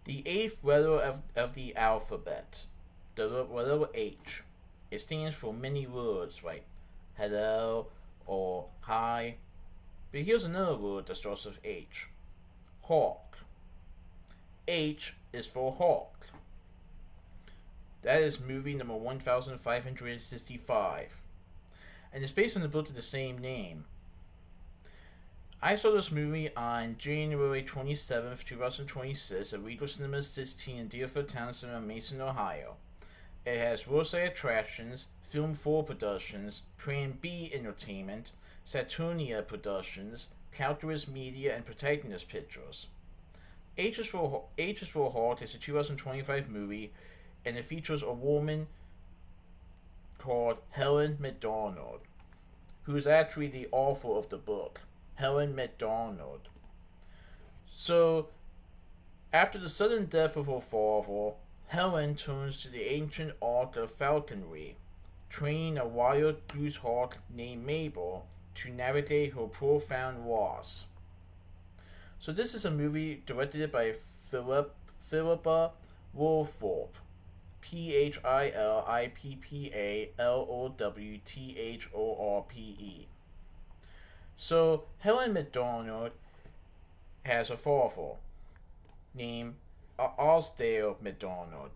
The eighth letter of the alphabet, the letter H. It stands for many words like hello or hi. But here's another word that starts with H. Hawk. H is for hawk. That is movie number 1565. And it's based on the book of the same name. I saw this movie on January 27th, 2026 at Regal Cinema 16 in Deerfield, Towne, Mason, Ohio. It has Roadside Attractions, Film 4 Productions, Plan B Entertainment, Saturnia Productions, Calculus Media, and Protagonist Pictures. H is for Hawk is a 2025 movie, and it features a woman called Helen McDonald, who is actually the author of the book, Helen McDonald. So, after the sudden death of her father, Helen turns to the ancient art of falconry, training a wild goose hawk named Mabel to navigate her profound loss. So this is a movie directed by Philippa Wolthorpe, Philippawthorpe. So Helen McDonald has a father named Osdale McDonald,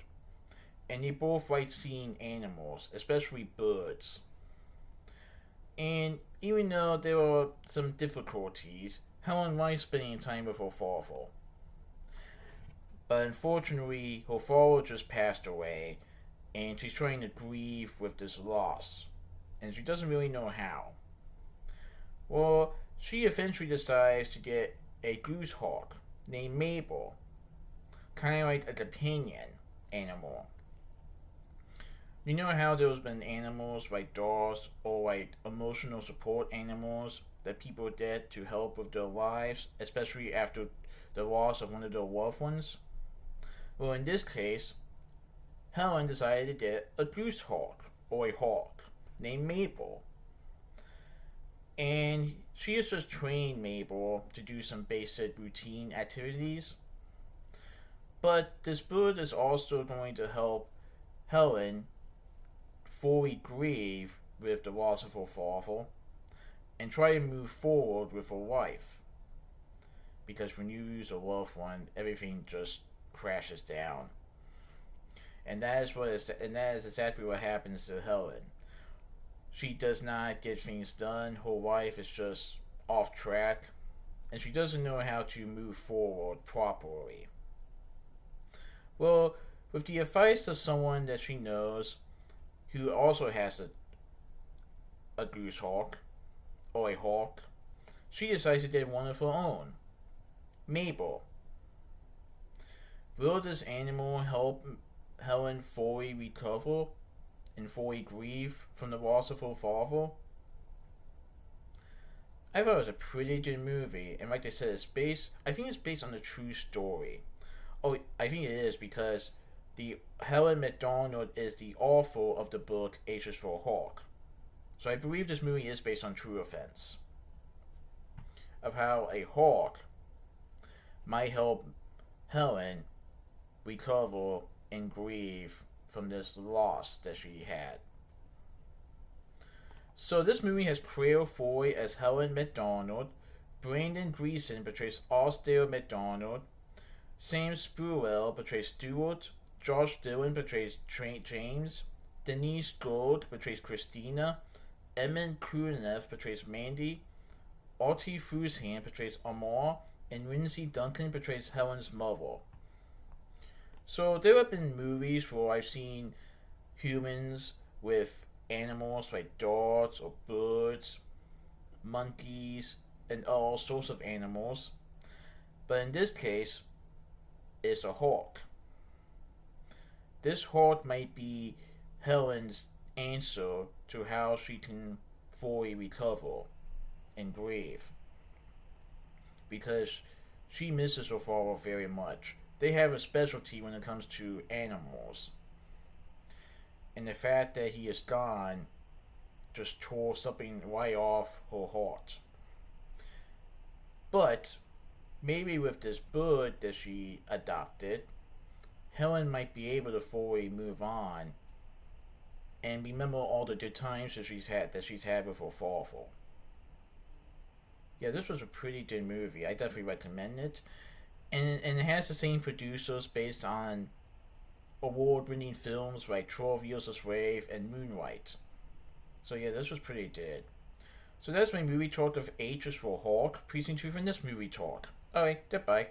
and they both like seeing animals, especially birds. And even though there are some difficulties, Helen likes spending time with her father. But unfortunately, her father just passed away, and she's trying to grieve with this loss, and she doesn't really know how. Well, she eventually decides to get a goose hawk named Mabel, kind of like a companion animal. You know how there's been animals like dogs or like emotional support animals that people get to help with their lives, especially after the loss of one of their loved ones? Well, in this case, Helen decided to get a goose hawk or a hawk named Mabel. And she has just trained Mabel to do some basic routine activities. But this bird is also going to help Helen fully grieve with the loss of her father and try to move forward with her life. Because when you lose a loved one, everything just crashes down. And that is exactly what happens to Helen. She does not get things done. Her life is just off track, and she doesn't know how to move forward properly. Well, with the advice of someone that she knows who also has a goose hawk or a hawk, she decides to get one of her own, Mabel. Will this animal help Helen fully recover and fully grieve from the loss of her father? I thought it was a pretty good movie, and like I said, I think it's based on a true story. Oh, I think it is because the Helen McDonald is the author of the book H is for Hawk. So I believe this movie is based on true events of how a hawk might help Helen recover and grieve from this loss that she had. So this movie has Claire Foy as Helen McDonald, Brandon Gleeson portrays Osdale McDonald, Sam Spruill portrays Stuart, Josh Dillon portrays James, Denise Gold portrays Christina, Emmett Krunev portrays Mandy, Artie Frushand portrays Amar, and Lindsay Duncan portrays Helen's mother. So there have been movies where I've seen humans with animals like dogs or birds, monkeys, and all sorts of animals. But in this case, it's a hawk. This hawk might be Helen's answer to how she can fully recover and grieve. Because she misses her father very much. They have a specialty when it comes to animals. And the fact that he is gone just tore something right off her heart. But maybe with this bird that she adopted, Helen might be able to fully move on and remember all the good times that she's had with her father. Yeah, this was a pretty good movie. I definitely recommend it. And it has the same producers based on award-winning films like 12 Years a Slave and Moonlight. So yeah, this was pretty good. So that's my movie talk of H is for Hawk. Please tune in for this movie talk. Alright, goodbye.